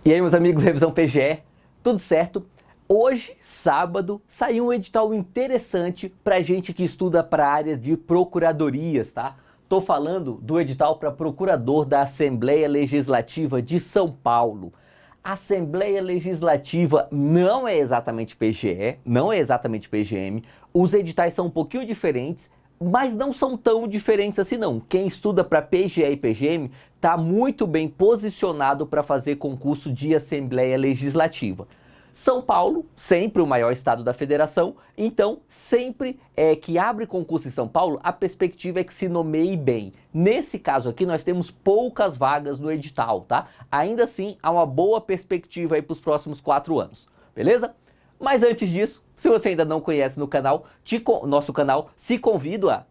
E aí, meus amigos, revisão PGE, tudo certo? Hoje, sábado, saiu um edital interessante para gente que estuda para a área de procuradorias, tá? Tô falando do edital para procurador da Assembleia Legislativa de São Paulo. A Assembleia Legislativa não é exatamente PGE, não é exatamente PGM, os editais são um pouquinho diferentes, mas não são tão diferentes assim não. Quem estuda para PGE e PGM está muito bem posicionado para fazer concurso de Assembleia Legislativa. São Paulo, sempre o maior estado da federação, então sempre que abre concurso em São Paulo, a perspectiva é que se nomeie bem. Nesse caso aqui, nós temos poucas vagas no edital, tá? Ainda assim, há uma boa perspectiva aí para os próximos 4 anos, beleza? Mas antes disso, se você ainda não conhece nosso canal, te convido a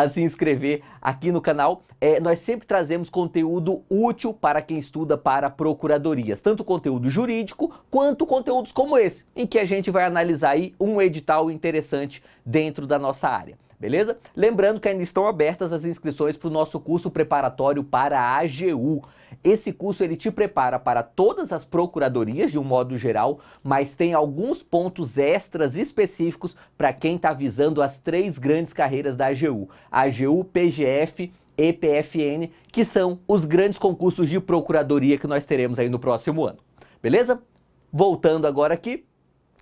se inscrever aqui no canal. Nós sempre trazemos conteúdo útil para quem estuda para procuradorias, tanto conteúdo jurídico quanto conteúdos como esse, em que a gente vai analisar aí um edital interessante dentro da nossa área. Beleza? Lembrando que ainda estão abertas as inscrições para o nosso curso preparatório para a AGU. Esse curso ele te prepara para todas as procuradorias de um modo geral, mas tem alguns pontos extras específicos para quem está visando as 3 grandes carreiras da AGU. AGU, PGF e PFN, que são os grandes concursos de procuradoria que nós teremos aí no próximo ano. Beleza? Voltando agora aqui,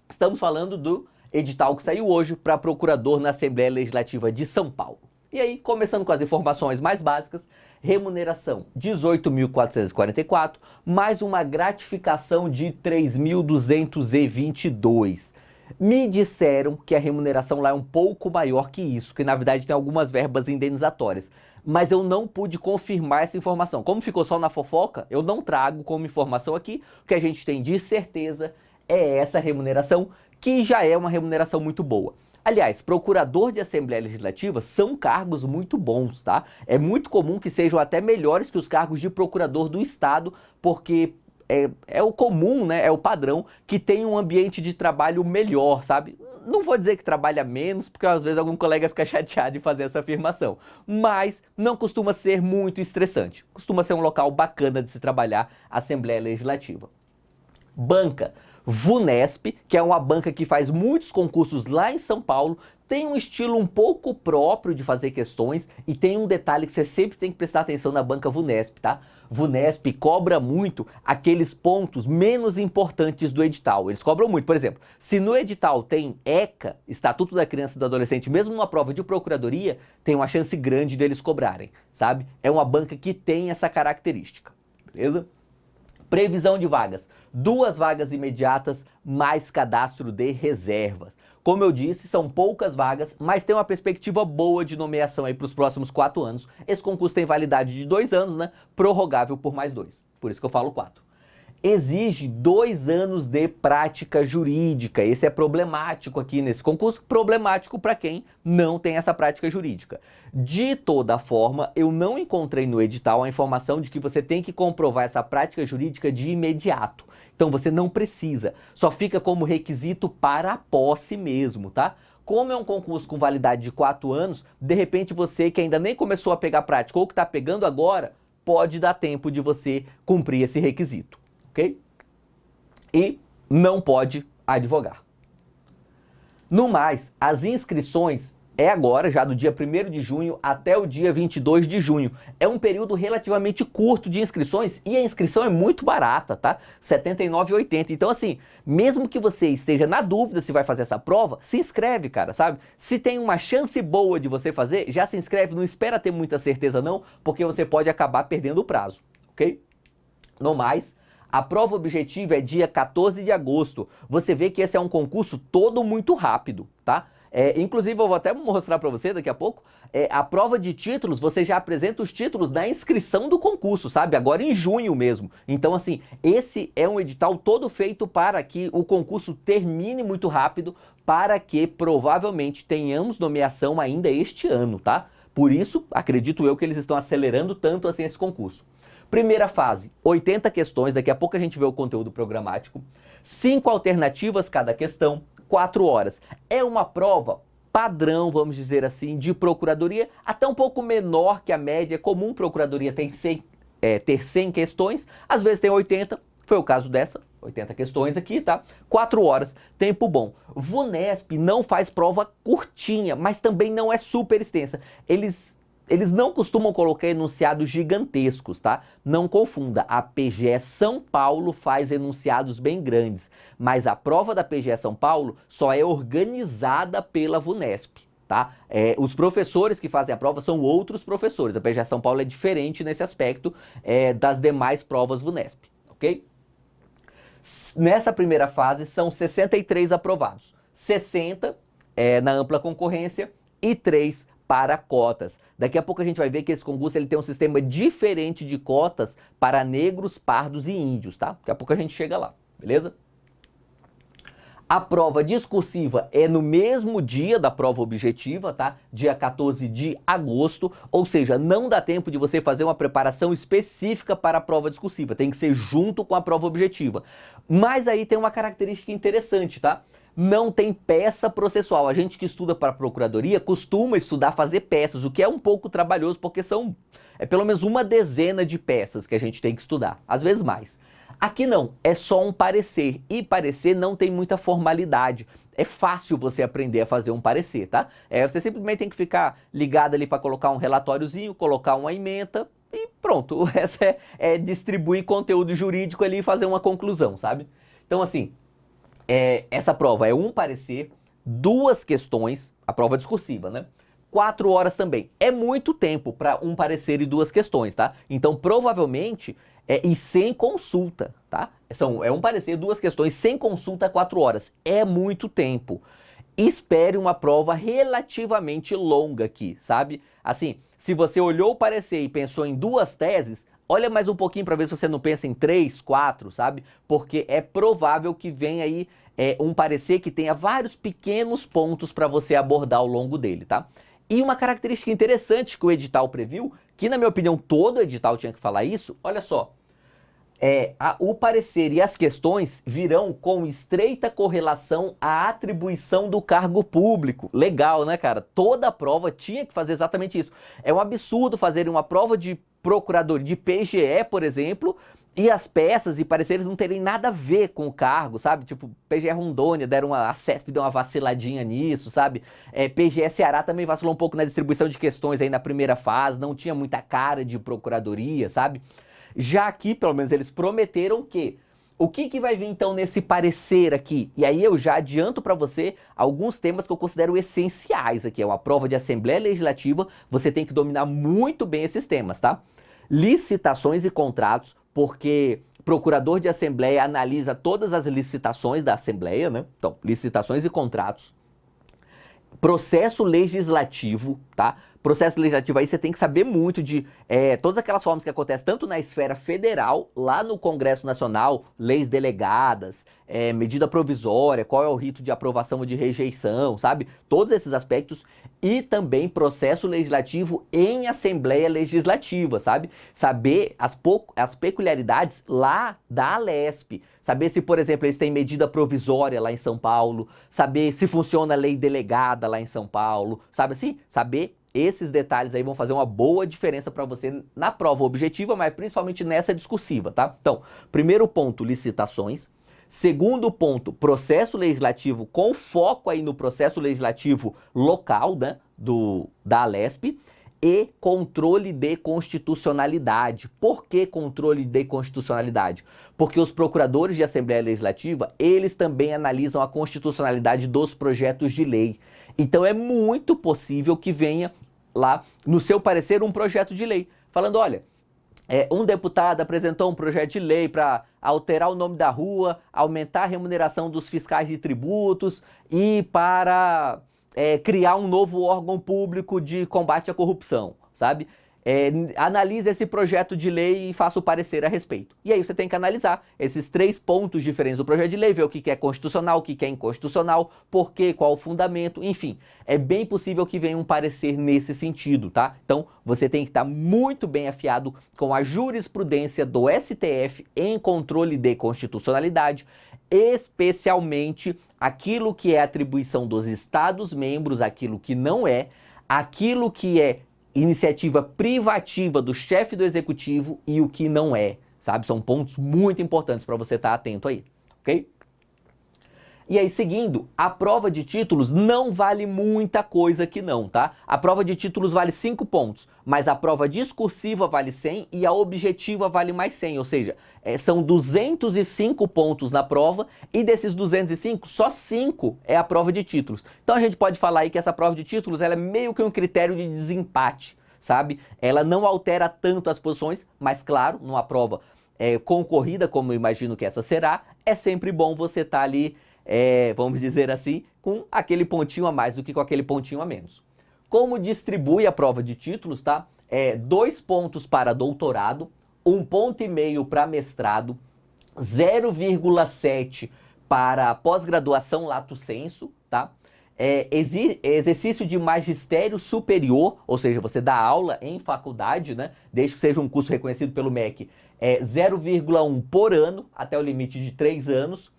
estamos falando do edital que saiu hoje para procurador na Assembleia Legislativa de São Paulo. E aí, começando com as informações mais básicas, remuneração 18.444, mais uma gratificação de 3.222. Me disseram que a remuneração lá é um pouco maior que isso, que na verdade tem algumas verbas indenizatórias. Mas eu não pude confirmar essa informação. Como ficou só na fofoca, eu não trago como informação aqui. O que a gente tem de certeza é essa remuneração, que já é uma remuneração muito boa. Aliás, procurador de Assembleia Legislativa são cargos muito bons, tá? É muito comum que sejam até melhores que os cargos de procurador do Estado, porque é o comum, né? É o padrão que tem um ambiente de trabalho melhor, sabe? Não vou dizer que trabalha menos, porque às vezes algum colega fica chateado de fazer essa afirmação, mas não costuma ser muito estressante. Costuma ser um local bacana de se trabalhar, Assembleia Legislativa. Banca. VUNESP, que é uma banca que faz muitos concursos lá em São Paulo, tem um estilo um pouco próprio de fazer questões e tem um detalhe que você sempre tem que prestar atenção na banca VUNESP, tá? VUNESP cobra muito aqueles pontos menos importantes do edital. Eles cobram muito. Por exemplo, se no edital tem ECA, Estatuto da Criança e do Adolescente, mesmo numa prova de procuradoria, tem uma chance grande deles cobrarem, sabe? É uma banca que tem essa característica, beleza? Previsão de vagas, 2 vagas imediatas, mais cadastro de reservas. Como eu disse, são poucas vagas, mas tem uma perspectiva boa de nomeação aí para os próximos 4 anos. Esse concurso tem validade de 2 anos, né? Prorrogável por mais 2. Por isso que eu falo 4. Exige 2 anos de prática jurídica. Esse é problemático aqui nesse concurso, problemático para quem não tem essa prática jurídica. De toda forma, eu não encontrei no edital a informação de que você tem que comprovar essa prática jurídica de imediato. Então você não precisa, só fica como requisito para a posse mesmo, tá? Como é um concurso com validade de 4 anos, de repente você que ainda nem começou a pegar prática ou que está pegando agora, pode dar tempo de você cumprir esse requisito. Ok? E não pode advogar. No mais, as inscrições é agora, já do dia 1º de junho até o dia 22 de junho. É um período relativamente curto de inscrições e a inscrição é muito barata, tá? R$ 79,80. Então assim, mesmo que você esteja na dúvida se vai fazer essa prova, se inscreve, cara, sabe? Se tem uma chance boa de você fazer, já se inscreve, não espera ter muita certeza não, porque você pode acabar perdendo o prazo, ok? No mais, a prova objetiva é dia 14 de agosto. Você vê que esse é um concurso todo muito rápido, tá? Inclusive, eu vou até mostrar para você daqui a pouco. A prova de títulos, você já apresenta os títulos na inscrição do concurso, sabe? Agora em junho mesmo. Então, assim, esse é um edital todo feito para que o concurso termine muito rápido, para que provavelmente tenhamos nomeação ainda este ano, tá? Por isso, acredito eu que eles estão acelerando tanto assim esse concurso. Primeira fase, 80 questões, daqui a pouco a gente vê o conteúdo programático, 5 alternativas cada questão, 4 horas. É uma prova padrão, vamos dizer assim, de procuradoria, até um pouco menor que a média. É comum procuradoria tem ter 100 questões, às vezes tem 80, foi o caso dessa, 80 questões aqui, tá? 4 horas, tempo bom. VUNESP não faz prova curtinha, mas também não é super extensa. Eles não costumam colocar enunciados gigantescos, tá? Não confunda, a PGE São Paulo faz enunciados bem grandes, mas a prova da PGE São Paulo só é organizada pela VUNESP, tá? Os professores que fazem a prova são outros professores, a PGE São Paulo é diferente nesse aspecto das demais provas VUNESP, ok? Nessa primeira fase são 63 aprovados, 60 na ampla concorrência e 3 para cotas. Daqui a pouco a gente vai ver que esse concurso ele tem um sistema diferente de cotas para negros, pardos e índios, tá? Daqui a pouco a gente chega lá, beleza? A prova discursiva é no mesmo dia da prova objetiva, tá? Dia 14 de agosto, ou seja, não dá tempo de você fazer uma preparação específica para a prova discursiva, tem que ser junto com a prova objetiva. Mas aí tem uma característica interessante, tá? Não tem peça processual. A gente que estuda para a procuradoria costuma estudar fazer peças, o que é um pouco trabalhoso porque são pelo menos uma dezena de peças que a gente tem que estudar, às vezes mais. Aqui não, é só um parecer, e parecer não tem muita formalidade. É fácil você aprender a fazer um parecer, tá? Você simplesmente tem que ficar ligado ali para colocar um relatóriozinho, colocar uma ementa e pronto. O resto é distribuir conteúdo jurídico ali e fazer uma conclusão, sabe? Então assim, essa prova é um parecer, 2 questões, a prova discursiva, né? 4 horas também. É muito tempo para um parecer e 2 questões, tá? Então, provavelmente, e sem consulta, tá? É um parecer, 2 questões, sem consulta, 4 horas. É muito tempo. Espere uma prova relativamente longa aqui, sabe? Assim, se você olhou o parecer e pensou em 2 teses, olha mais um pouquinho para ver se você não pensa em 3, 4, sabe? Porque é provável que venha aí um parecer que tenha vários pequenos pontos para você abordar ao longo dele, tá? E uma característica interessante que o edital previu, que na minha opinião todo edital tinha que falar isso, olha só. O parecer e as questões virão com estreita correlação à atribuição do cargo público. Legal, né, cara? Toda prova tinha que fazer exatamente isso. É um absurdo fazer uma prova de procuradoria, de PGE, por exemplo, e as peças e pareceres não terem nada a ver com o cargo, sabe? Tipo, PGE Rondônia, a CESP deu uma vaciladinha nisso, sabe? PGE Ceará também vacilou um pouco na distribuição de questões aí na primeira fase, não tinha muita cara de procuradoria, sabe? Já aqui, pelo menos, eles prometeram que o que vai vir então nesse parecer aqui? E aí eu já adianto para você alguns temas que eu considero essenciais aqui. É uma prova de Assembleia Legislativa, você tem que dominar muito bem esses temas, tá? Licitações e contratos, porque procurador de Assembleia analisa todas as licitações da Assembleia, né? Então, licitações e contratos. Processo legislativo, tá? Processo legislativo aí você tem que saber muito de todas aquelas formas que acontecem tanto na esfera federal, lá no Congresso Nacional, leis delegadas, medida provisória, qual é o rito de aprovação ou de rejeição, sabe? Todos esses aspectos e também processo legislativo em Assembleia Legislativa, sabe? Saber as peculiaridades lá da Alesp, saber se, por exemplo, eles têm medida provisória lá em São Paulo, saber se funciona a lei delegada lá em São Paulo, sabe assim? Saber esses detalhes aí vão fazer uma boa diferença para você na prova objetiva, mas principalmente nessa discursiva, tá? Então, primeiro ponto, licitações. Segundo ponto, processo legislativo com foco aí no processo legislativo local, né, da Alesp. E controle de constitucionalidade. Por que controle de constitucionalidade? Porque os procuradores de Assembleia Legislativa, eles também analisam a constitucionalidade dos projetos de lei. Então é muito possível que venha lá no seu parecer um projeto de lei, falando, olha, um deputado apresentou um projeto de lei para alterar o nome da rua, aumentar a remuneração dos fiscais de tributos e para criar um novo órgão público de combate à corrupção, sabe? Analise esse projeto de lei e faça o parecer a respeito. E aí você tem que analisar esses 3 pontos diferentes do projeto de lei, ver o que é constitucional, o que é inconstitucional, por quê, qual o fundamento, enfim. É bem possível que venha um parecer nesse sentido, tá? Então, você tem que estar muito bem afiado com a jurisprudência do STF em controle de constitucionalidade, especialmente aquilo que é atribuição dos Estados-membros, aquilo que não é, aquilo que é iniciativa privativa do chefe do executivo e o que não é, sabe? São pontos muito importantes para você estar atento aí, ok? E aí, seguindo, a prova de títulos não vale muita coisa aqui não, tá? A prova de títulos vale 5 pontos, mas a prova discursiva vale 100 e a objetiva vale mais 100, ou seja, são 205 pontos na prova e desses 205, só 5 é a prova de títulos. Então a gente pode falar aí que essa prova de títulos ela é meio que um critério de desempate, sabe? Ela não altera tanto as posições, mas claro, numa prova concorrida, como eu imagino que essa será, é sempre bom você estar ali vamos dizer assim, com aquele pontinho a mais do que com aquele pontinho a menos. Como distribui a prova de títulos, tá? 2 pontos para doutorado, 1,5 ponto para mestrado, 0,7 para pós-graduação lato sensu, tá? Exercício de magistério superior, ou seja, você dá aula em faculdade, né? Desde que seja um curso reconhecido pelo MEC, 0,1 por ano, até o limite de 3 anos.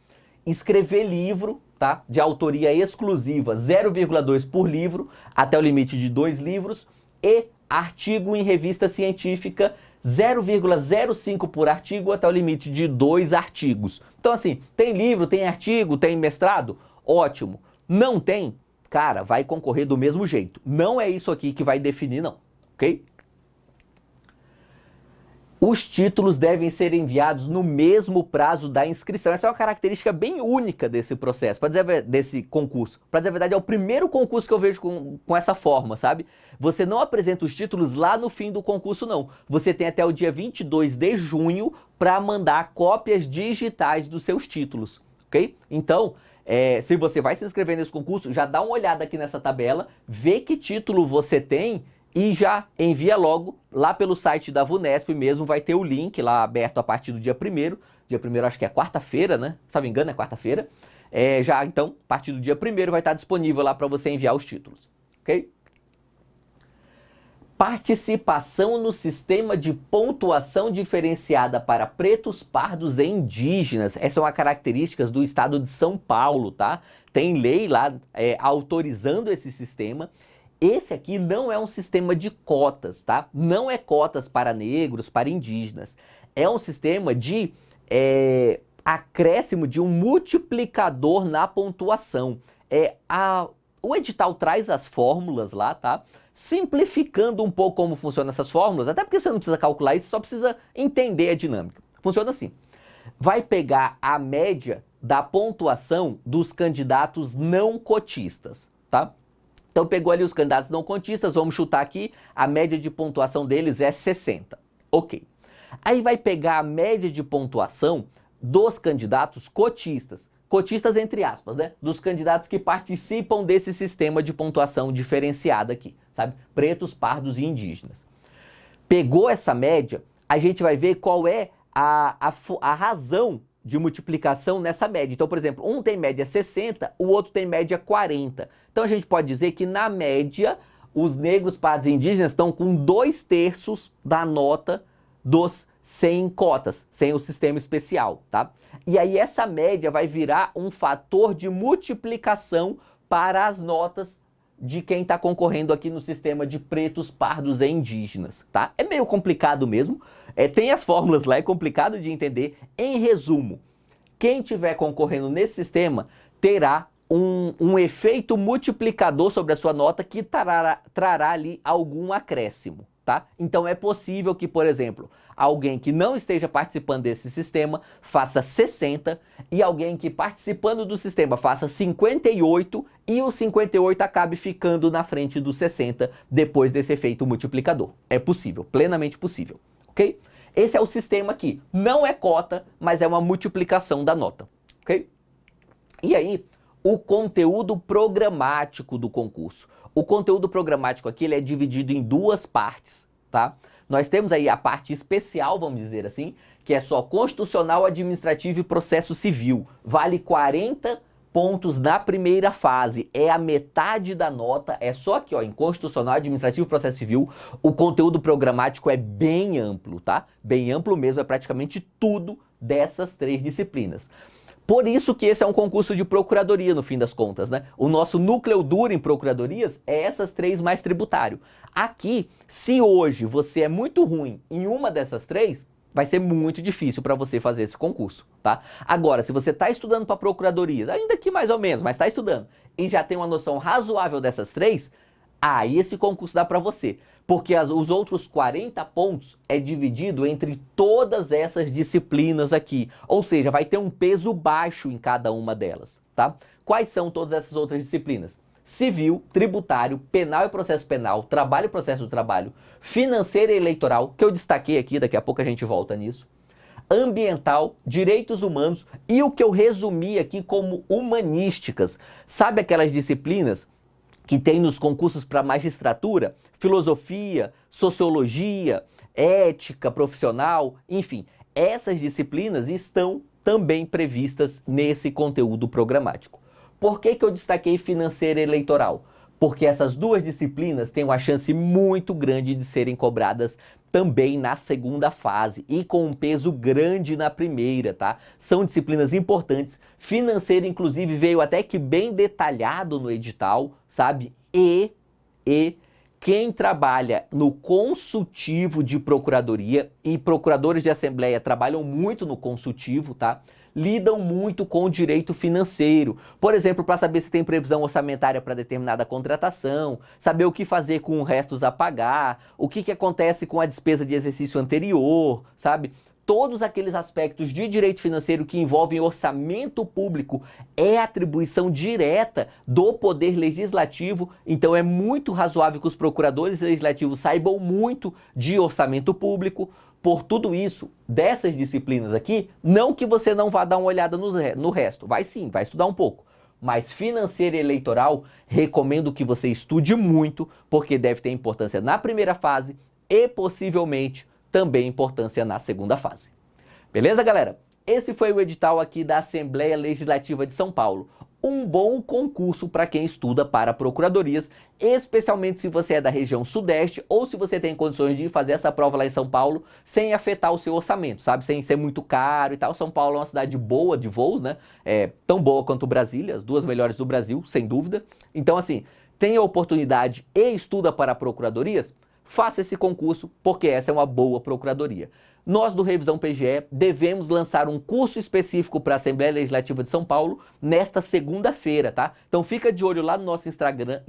Escrever livro, tá? De autoria exclusiva, 0,2 por livro, até o limite de 2 livros. E artigo em revista científica, 0,05 por artigo, até o limite de 2 artigos. Então, assim, tem livro, tem artigo, tem mestrado? Ótimo. Não tem? Cara, vai concorrer do mesmo jeito. Não é isso aqui que vai definir, não. Ok? Os títulos devem ser enviados no mesmo prazo da inscrição. Essa é uma característica bem única desse processo, desse concurso. Para dizer a verdade, é o primeiro concurso que eu vejo com essa forma, sabe? Você não apresenta os títulos lá no fim do concurso, não. Você tem até o dia 22 de junho para mandar cópias digitais dos seus títulos, ok? Então, se você vai se inscrever nesse concurso, já dá uma olhada aqui nessa tabela, vê que título você tem e já envia logo lá pelo site da VUNESP mesmo, vai ter o link lá aberto a partir do dia 1º. Dia 1º acho que é quarta-feira, né? Se não me engano é quarta-feira. Já então, a partir do dia 1º vai estar disponível lá para você enviar os títulos, ok? Participação no sistema de pontuação diferenciada para pretos, pardos e indígenas. Essas são as características do estado de São Paulo, tá? Tem lei lá autorizando esse sistema. Esse aqui não é um sistema de cotas, tá? Não é cotas para negros, para indígenas. É um sistema de acréscimo de um multiplicador na pontuação. O edital traz as fórmulas lá, tá? Simplificando um pouco como funcionam essas fórmulas, até porque você não precisa calcular isso, só precisa entender a dinâmica. Funciona assim. Vai pegar a média da pontuação dos candidatos não cotistas, tá? Então pegou ali os candidatos não cotistas, vamos chutar aqui, a média de pontuação deles é 60. Ok. Aí vai pegar a média de pontuação dos candidatos cotistas. Cotistas entre aspas, né? Dos candidatos que participam desse sistema de pontuação diferenciada aqui, sabe? Pretos, pardos e indígenas. Pegou essa média, a gente vai ver qual é a razão de multiplicação nessa média. Então, por exemplo, um tem média 60, o outro tem média 40. Então a gente pode dizer que na média, os negros, pardos e indígenas estão com 2/3 da nota dos 100 cotas, sem o sistema especial, tá? E aí essa média vai virar um fator de multiplicação para as notas de quem está concorrendo aqui no sistema de pretos, pardos e indígenas, tá? É meio complicado mesmo, tem as fórmulas lá, é complicado de entender. Em resumo, quem estiver concorrendo nesse sistema terá um efeito multiplicador sobre a sua nota que trará ali algum acréscimo, tá? Então é possível que, por exemplo, alguém que não esteja participando desse sistema faça 60 e alguém que participando do sistema faça 58 e o 58 acabe ficando na frente do 60 depois desse efeito multiplicador. É possível, plenamente possível, ok? Esse é o sistema aqui. Não é cota, mas é uma multiplicação da nota, ok? E aí, o conteúdo programático do concurso. O conteúdo programático aqui ele é dividido em 2 partes, tá? Nós temos aí a parte especial, vamos dizer assim, que é só constitucional, administrativo e processo civil. Vale 40 pontos na primeira fase, é a metade da nota, é só aqui, ó, em constitucional, administrativo e processo civil. O conteúdo programático é bem amplo, tá? Bem amplo mesmo, é praticamente tudo dessas 3 disciplinas. Por isso que esse é um concurso de procuradoria, no fim das contas, né? O nosso núcleo duro em procuradorias é essas três mais tributário. Aqui, se hoje você é muito ruim em uma dessas três, vai ser muito difícil para você fazer esse concurso, tá? Agora, se você está estudando para procuradorias, ainda que mais ou menos, mas está estudando, e já tem uma noção razoável dessas três, aí esse concurso dá para você. Porque os outros 40 pontos é dividido entre todas essas disciplinas aqui. Ou seja, vai ter um peso baixo em cada uma delas, tá? Quais são todas essas outras disciplinas? Civil, tributário, penal e processo penal, trabalho e processo do trabalho, financeiro e eleitoral, que eu destaquei aqui, daqui a pouco a gente volta nisso, ambiental, direitos humanos e o que eu resumi aqui como humanísticas. Sabe aquelas disciplinas que tem nos concursos para magistratura, filosofia, sociologia, ética profissional, enfim, essas disciplinas estão também previstas nesse conteúdo programático. Por que eu destaquei financeira e eleitoral? Porque essas duas disciplinas têm uma chance muito grande de serem cobradas também na segunda fase e com um peso grande na primeira, tá? São disciplinas importantes. Financeira, inclusive, veio até que bem detalhado no edital, sabe? E quem trabalha no consultivo de procuradoria, e procuradores de assembleia trabalham muito no consultivo, tá? Lidam muito com o direito financeiro. Por exemplo, para saber se tem previsão orçamentária para determinada contratação, saber o que fazer com restos a pagar, o que acontece com a despesa de exercício anterior, sabe? Todos aqueles aspectos de direito financeiro que envolvem orçamento público é atribuição direta do Poder Legislativo, então é muito razoável que os procuradores legislativos saibam muito de orçamento público. Por tudo isso, dessas disciplinas aqui, não que você não vá dar uma olhada no resto, vai sim, vai estudar um pouco. Mas financeira e eleitoral, recomendo que você estude muito, porque deve ter importância na primeira fase e possivelmente também importância na segunda fase. Beleza, galera? Esse foi o edital aqui da Assembleia Legislativa de São Paulo. Um bom concurso para quem estuda para procuradorias, especialmente se você é da região sudeste ou se você tem condições de fazer essa prova lá em São Paulo sem afetar o seu orçamento, sabe? Sem ser muito caro e tal. São Paulo é uma cidade boa de voos, né? É tão boa quanto Brasília, as duas melhores do Brasil, sem dúvida. Então, assim, tenha oportunidade e estuda para procuradorias, faça esse concurso, porque essa é uma boa procuradoria. Nós do Revisão PGE devemos lançar um curso específico para a Assembleia Legislativa de São Paulo nesta segunda-feira, tá? Então fica de olho lá no nosso Instagram.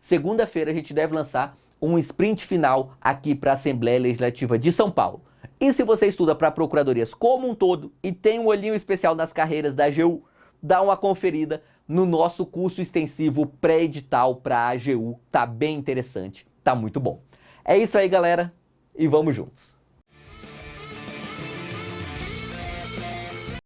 Segunda-feira a gente deve lançar um sprint final aqui para a Assembleia Legislativa de São Paulo. E se você estuda para procuradorias como um todo e tem um olhinho especial nas carreiras da AGU, dá uma conferida no nosso curso extensivo pré-edital para a AGU. Tá bem interessante, tá muito bom. É isso aí, galera, e vamos juntos!